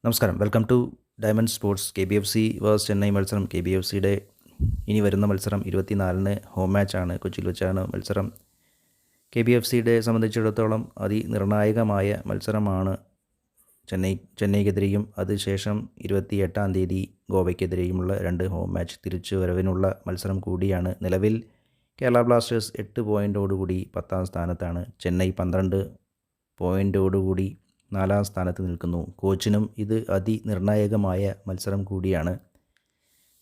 നമസ്കാരം. Welcome to diamond sports. KBFC versus Chennai മത്സരം. KBFCയുടെ ഇനി വരുന്ന മത്സരം 24-ന് ഹോം മാച്ചാണ്. കൊച്ചിയിൽ വെച്ചാണ് മത്സരം. KBFCയുടെ സംബന്ധിച്ചിടത്തോളം അതിനിർണായകമായ മത്സരമാണ് ചെന്നൈക്കെതിരെയും അതിനുശേഷം 28-ാം തീയതി ഗോവയ്ക്കെതിരെയുമുള്ള 2 ഹോം മാച്ച് തിരിച്ചു വരവിനുള്ള മത്സരം കൂടിയാണ്. നിലവിൽ കേരള ബ്ലാസ്റ്റേഴ്സ് 8 പോയിൻ്റോടുകൂടി 10ാം സ്ഥാനത്താണ്. ചെന്നൈ 12 പോയിൻ്റോടുകൂടി 4ാം സ്ഥാനത്ത് നിൽക്കുന്നു. കോച്ചിനും ഇത് അതിനിർണായകമായ മത്സരം കൂടിയാണ്.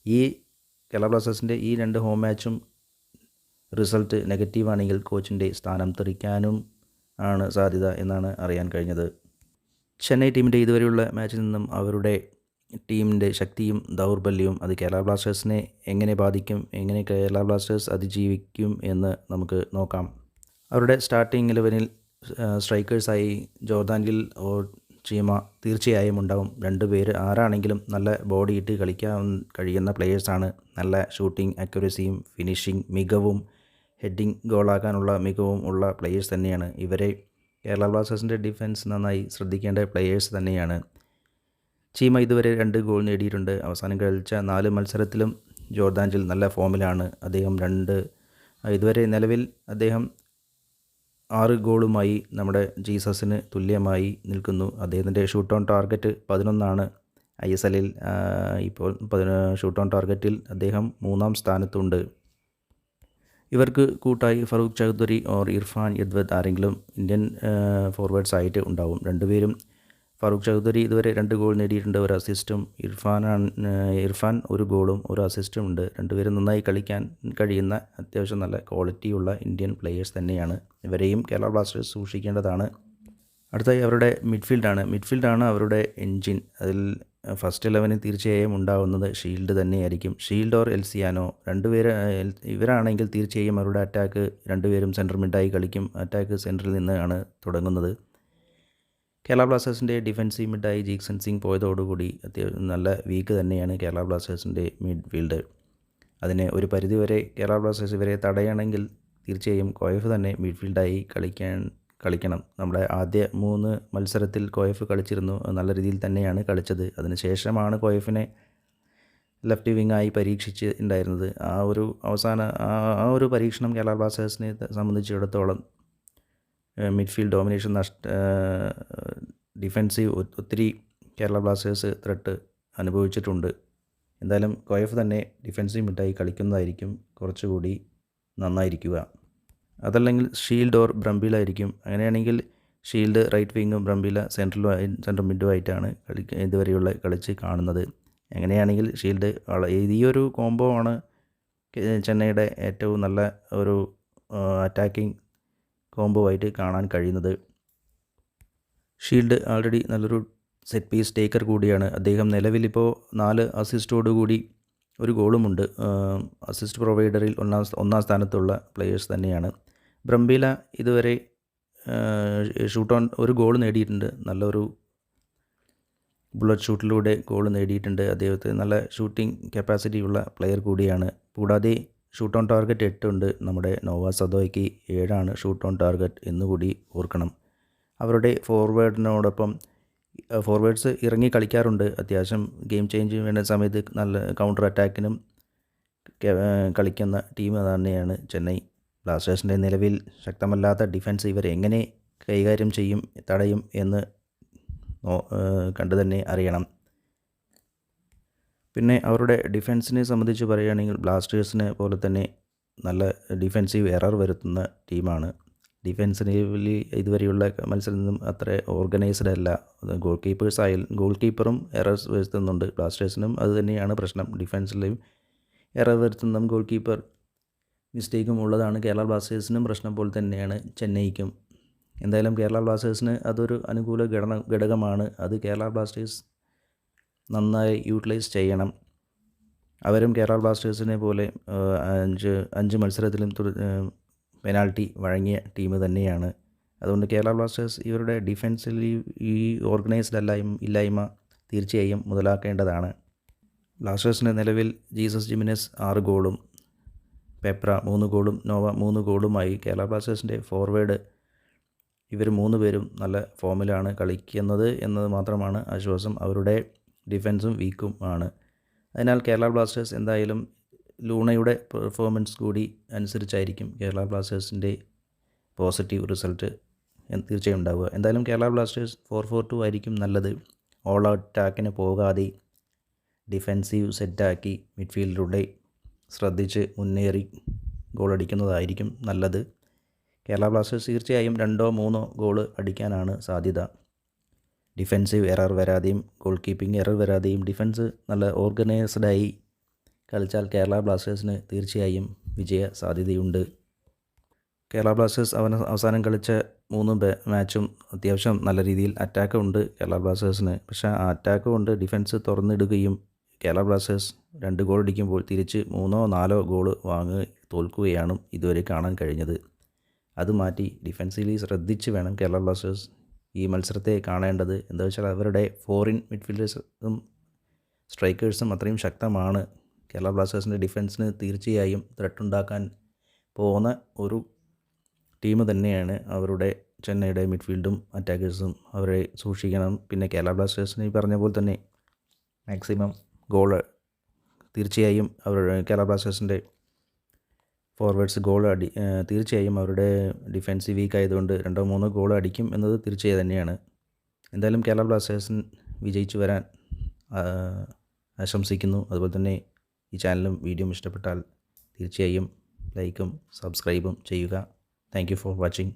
ഈ കേരള ബ്ലാസ്റ്റേഴ്സിൻ്റെ ഈ 2 ഹോം മാച്ചും റിസൾട്ട് നെഗറ്റീവാണെങ്കിൽ കോച്ചിൻ്റെ സ്ഥാനം തെറിക്കാനും ആണ് സാധ്യത എന്നാണ് അറിയാൻ കഴിഞ്ഞത്. ചെന്നൈ ടീമിൻ്റെ ഇതുവരെയുള്ള മാച്ചിൽ നിന്നും അവരുടെ ടീമിൻ്റെ ശക്തിയും ദൗർബല്യവും അത് കേരള ബ്ലാസ്റ്റേഴ്സിനെ എങ്ങനെ ബാധിക്കും, എങ്ങനെ കേരള ബ്ലാസ്റ്റേഴ്സ് അതിജീവിക്കും എന്ന് നമുക്ക് നോക്കാം. അവരുടെ സ്റ്റാർട്ടിംഗ് 11-ൽ സ്ട്രൈക്കേഴ്സായി ജോർദാൻ ഗിൽ ഓർ ചീമ തീർച്ചയായും ഉണ്ടാവും. 2 പേര് ആരാണെങ്കിലും നല്ല ബോഡി ഇട്ട് കളിക്കാൻ കഴിയുന്ന പ്ലെയേഴ്സാണ്. നല്ല ഷൂട്ടിംഗ് അക്യുറസിയും ഫിനിഷിംഗ് മികവും ഹെഡിങ് ഗോളാക്കാനുള്ള മികവും ഉള്ള പ്ലെയേഴ്സ് തന്നെയാണ്. ഇവരെ കേരള ബ്ലാസ്റ്റേഴ്സിൻ്റെ ഡിഫൻസ് നന്നായി ശ്രദ്ധിക്കേണ്ട പ്ലെയേഴ്സ് തന്നെയാണ്. ചീമ ഇതുവരെ 2 ഗോൾ നേടിയിട്ടുണ്ട്. അവസാനം കളിച്ച 4 മത്സരത്തിലും ജോർദാൻ ഗിൽ നല്ല ഫോമിലാണ്. അദ്ദേഹം ഇതുവരെ നിലവിൽ അദ്ദേഹം 6 ഗോളുമായി നമ്മുടെ ജീസസിന് തുല്യമായി നിൽക്കുന്നു. അദ്ദേഹത്തിൻ്റെ ഷൂട്ട് ഓൺ ടാർഗറ്റ് 11 ISLൽ. ഇപ്പോൾ ഷൂട്ട് ഓൺ ടാർഗറ്റിൽ അദ്ദേഹം 3ാം സ്ഥാനത്തുണ്ട്. ഇവർക്ക് കൂട്ടായി ഫറൂഖ് ചൗധരി ഓർ ഇർഫാൻ യദ്വദ് ആരെങ്കിലും ഇന്ത്യൻ ഫോർവേഡ്സ് ആയിട്ട് ഉണ്ടാവും. 2 പേരും ഫറൂഖ് ചൗധരി ഇതുവരെ 2 ഗോൾ നേടിയിട്ടുണ്ട്, 1 അസിസ്റ്റും. ഇർഫാൻ 1 ഗോളും 1 അസിസ്റ്റും ഉണ്ട്. 2 പേരും നന്നായി കളിക്കാൻ കഴിയുന്ന അത്യാവശ്യം നല്ല ക്വാളിറ്റിയുള്ള ഇന്ത്യൻ പ്ലെയേഴ്സ് തന്നെയാണ്. ഇവരെയും കേരള ബ്ലാസ്റ്റേഴ്സ് സൂക്ഷിക്കേണ്ടതാണ്. അടുത്തായി അവരുടെ മിഡ്ഫീൽഡാണ് അവരുടെ എൻജിൻ. അതിൽ ഫസ്റ്റ് 11 തീർച്ചയായും ഉണ്ടാവുന്നത് ഷീൽഡ് തന്നെയായിരിക്കും. ഷീൽഡ് ഓർ എൽസിയാനോ, 2 പേര് ഇവരാണെങ്കിൽ തീർച്ചയായും അവരുടെ അറ്റാക്ക് 2 പേരും സെൻട്രൽ മിഡായി കളിക്കും. അറ്റാക്ക് സെൻട്രലിൽ നിന്നാണ് തുടങ്ങുന്നത്. കേരള ബ്ലാസ്റ്റേഴ്സിൻ്റെ ഡിഫൻസീവ് മിഡായി ജീക്സൺ സിംഗ് പോയതോടുകൂടി അത്യാവശ്യം നല്ല വീക്ക് തന്നെയാണ് കേരള ബ്ലാസ്റ്റേഴ്സിൻ്റെ മിഡ്ഫീൽഡ്. അതിന് ഒരു പരിധിവരെ കേരള ബ്ലാസ്റ്റേഴ്സ് ഇവരെ തടയണമെങ്കിൽ തീർച്ചയായും കോയഫ് തന്നെ മിഡ്ഫീൽഡായി കളിക്കണം. നമ്മുടെ ആദ്യ 3 മത്സരത്തിൽ കോയഫ് കളിച്ചിരുന്നു. നല്ല രീതിയിൽ തന്നെയാണ് കളിച്ചത്. അതിനുശേഷമാണ് കോയഫിനെ ലെഫ്റ്റ് വിങ്ങായി പരീക്ഷിച്ചിട്ടുണ്ടായിരുന്നത്. ആ ഒരു പരീക്ഷണം കേരള ബ്ലാസ്റ്റേഴ്സിനെ സംബന്ധിച്ചിടത്തോളം മിഡ്ഫീൽഡ് ഡോമിനേഷൻ ഡിഫൻസീവ് ഒത്തിരി കേരള ബ്ലാസ്റ്റേഴ്സ് ത്രെട്ട് അനുഭവിച്ചിട്ടുണ്ട്. എന്തായാലും കോയഫ് തന്നെ ഡിഫൻസീവ് മിഡായി കളിക്കുന്നതായിരിക്കും കുറച്ചുകൂടി നന്നായിരിക്കുക. അതല്ലെങ്കിൽ ഷീൽഡ് ഓർ ബ്രംബീല ആയിരിക്കും. അങ്ങനെയാണെങ്കിൽ ഷീൽഡ് റൈറ്റ് വിങ്ങും ബ്രംബീല സെൻട്രൽ മിഡുമായിട്ടാണ് ഇതുവരെയുള്ള കളിച്ച് കാണുന്നത്. അങ്ങനെയാണെങ്കിൽ ഷീൽഡ് ഈ ഒരു കോംബോ ആണ് ചെന്നൈയുടെ ഏറ്റവും നല്ല ഒരു അറ്റാക്കിംഗ് കോംബോ ആയിട്ട് കാണാൻ കഴിയുന്നത്. ഷീൽഡ് ആൾറെഡി നല്ലൊരു സെറ്റ് പീസ് ടേക്കർ കൂടിയാണ്. അദ്ദേഹം നിലവിലിപ്പോൾ 4 അസിസ്റ്റോടുകൂടി 1 ഗോളുമുണ്ട്. അസിസ്റ്റ് പ്രൊവൈഡറിൽ ഒന്നാം സ്ഥാനത്തുള്ള പ്ലെയേഴ്സ് തന്നെയാണ്. ബ്രംബീല ഇതുവരെ ഷൂട്ട് ഓൺ 1 ഗോൾ നേടിയിട്ടുണ്ട്. നല്ലൊരു ബുള്ളറ്റ് ഷൂട്ടിലൂടെ ഗോൾ നേടിയിട്ടുണ്ട്. അദ്ദേഹത്തിന് നല്ല ഷൂട്ടിംഗ് കപ്പാസിറ്റി ഉള്ള പ്ലെയർ കൂടിയാണ്. കൂടാതെ ഷൂട്ട് ഓൺ ടാർഗറ്റ് 8 ഉണ്ട്. നമ്മുടെ നോവ സദോയ്ക്ക് 7 ഷൂട്ട് ഓൺ ടാർഗറ്റ് എന്നുകൂടി ഓർക്കണം. അവരുടെ ഫോർവേഡ്സ് ഇറങ്ങി കളിക്കാറുണ്ട്. അത്യാവശ്യം ഗെയിം ചേഞ്ച് വേണ്ട സമയത്ത് നല്ല കൗണ്ടർ അറ്റാക്കിനും കളിക്കുന്ന ടീം തന്നെയാണ് ചെന്നൈ ബ്ലാസ്റ്റേഴ്സിൻ്റെ. നിലവിൽ ശക്തമല്ലാത്ത ഡിഫൻസ് ഇവർ എങ്ങനെ കൈകാര്യം ചെയ്യും, തടയും എന്ന് കണ്ടു തന്നെ അറിയണം. പിന്നെ അവരുടെ ഡിഫൻസിനെ സംബന്ധിച്ച് പറയുകയാണെങ്കിൽ ബ്ലാസ്റ്റേഴ്സിനെ പോലെ തന്നെ നല്ല ഡിഫൻസീവ് എറർ വരുത്തുന്ന ടീമാണ്. ഡിഫൻസിന് ഇതുവരെയുള്ള മത്സരത്തിൽ നിന്നും അത്ര ഓർഗനൈസ്ഡ് അല്ല. ഗോൾ കീപ്പറും എറർസ് വരുത്തുന്നുണ്ട്. ബ്ലാസ്റ്റേഴ്സിനും അത് തന്നെയാണ് പ്രശ്നം. ഡിഫൻസിലെയും എറർ വരുത്തുന്ന ഗോൾ കീപ്പർ മിസ്റ്റേക്കും ഉള്ളതാണ്. കേരള ബ്ലാസ്റ്റേഴ്സിനും പ്രശ്നം പോലെ തന്നെയാണ് ചെന്നൈക്കും. എന്തായാലും കേരള ബ്ലാസ്റ്റേഴ്സിന് അതൊരു അനുകൂല ഘടകമാണ്. അത് കേരള ബ്ലാസ്റ്റേഴ്സ് നന്നായി യൂട്ടിലൈസ് ചെയ്യണം. അവരും കേരള ബ്ലാസ്റ്റേഴ്സിനെ പോലെ 5 മത്സരത്തിലും പെനാൽറ്റി വഴങ്ങിയ ടീം തന്നെയാണ്. അതുകൊണ്ട് കേരള ബ്ലാസ്റ്റേഴ്സ് ഇവരുടെ ഡിഫൻസിൽ ഈ ഓർഗനൈസ്ഡ് ഇല്ലായ്മ തീർച്ചയായും മുതലാക്കേണ്ടതാണ്. ബ്ലാസ്റ്റേഴ്സിന് നിലവിൽ ജീസസ് ജിമിനസ് 6 ഗോളും പെപ്ര 3 ഗോളും നോവ 3 ഗോളുമായി കേരള ബ്ലാസ്റ്റേഴ്സിൻ്റെ ഫോർവേഡ് ഇവർ 3 പേരും നല്ല ഫോമിലാണ് കളിക്കുന്നത് എന്നത് മാത്രമാണ് ആശ്വാസം. അവരുടെ ഡിഫൻസും വീക്കും ആണ്. അതിനാൽ കേരള ബ്ലാസ്റ്റേഴ്സ് എന്തായാലും ലൂണയുടെ പെർഫോമൻസ് കൂടി അനുസരിച്ചായിരിക്കും കേരള ബ്ലാസ്റ്റേഴ്സിൻ്റെ പോസിറ്റീവ് റിസൾട്ട് തീർച്ചയായും ഉണ്ടാവുക. എന്തായാലും കേരള ബ്ലാസ്റ്റേഴ്സ് 4-4-2 ആയിരിക്കും നല്ലത്. ഓൾ അറ്റാക്കിന് പോകാതെ ഡിഫെൻസീവ് സെറ്റാക്കി മിഡ്ഫീൽഡിലൂടെ ശ്രദ്ധിച്ച് മുന്നേറി ഗോളടിക്കുന്നതായിരിക്കും നല്ലത്. കേരള ബ്ലാസ്റ്റേഴ്സ് തീർച്ചയായും 2-3 ഗോൾ അടിക്കാനാണ് സാധ്യത. ഡിഫെൻസീവ് എറർ വരാതെയും ഗോൾ കീപ്പിംഗ് എറർ വരാതെയും ഡിഫൻസ് നല്ല ഓർഗനൈസ്ഡായി കളിച്ചാൽ കേരള ബ്ലാസ്റ്റേഴ്സിന് തീർച്ചയായും വിജയ സാധ്യതയുണ്ട്. കേരള ബ്ലാസ്റ്റേഴ്സ് അവസാനം കളിച്ച 3 മാച്ചും അത്യാവശ്യം നല്ല രീതിയിൽ അറ്റാക്ക് ഉണ്ട് കേരള ബ്ലാസ്റ്റേഴ്സിന്. പക്ഷേ ആ അറ്റാക്ക് കൊണ്ട് ഡിഫൻസ് തുറന്നിടുകയും കേരള ബ്ലാസ്റ്റേഴ്സ് 2 ഗോൾ അടിക്കുമ്പോൾ തിരിച്ച് 3-4 ഗോൾ തോൽക്കുകയാണ് ഇതുവരെ കാണാൻ കഴിഞ്ഞത്. അത് മാറ്റി ഡിഫൻസിലി ശ്രദ്ധിച്ച് വേണം കേരള ബ്ലാസ്റ്റേഴ്സ് ഈ മത്സരത്തെ കാണേണ്ടത്. എന്താ വെച്ചാൽ അവരുടെ ഫോറിൻ മിഡ്ഫീൽഡേഴ്സും സ്ട്രൈക്കേഴ്സും അത്രയും ശക്തമാണ്. കേരള ബ്ലാസ്റ്റേഴ്സിൻ്റെ ഡിഫൻസിന് തീർച്ചയായും ത്രെട്ടുണ്ടാക്കാൻ പോകുന്ന ഒരു ടീം തന്നെയാണ് അവരുടെ ചെന്നൈയുടെ മിഡ്ഫീൽഡും അറ്റാക്കേഴ്സും. അവരെ സൂക്ഷിക്കണം. പിന്നെ കേരള ബ്ലാസ്റ്റേഴ്സിന് ഈ പറഞ്ഞ പോലെ തന്നെ മാക്സിമം ഗോൾ തീർച്ചയായും അവരുടെ കേരള ബ്ലാസ്റ്റേഴ്സിൻ്റെ ഫോർവേഡ്സ് തീർച്ചയായും അവരുടെ ഡിഫൻസ് വീക്ക് ആയതുകൊണ്ട് 2-3 ഗോൾ അടിക്കും എന്നത് തീർച്ചയായും തന്നെയാണ്. എന്തായാലും കേരള ബ്ലാസ്റ്റേഴ്സിന് വിജയിച്ചു വരാൻ ആശംസിക്കുന്നു. അതുപോലെ തന്നെ ഈ ചാനലും വീഡിയോയും ഇഷ്ടപ്പെട്ടാൽ തീർച്ചയായും ലൈക്കും സബ്സ്ക്രൈബും ചെയ്യുക. Thank you for watching.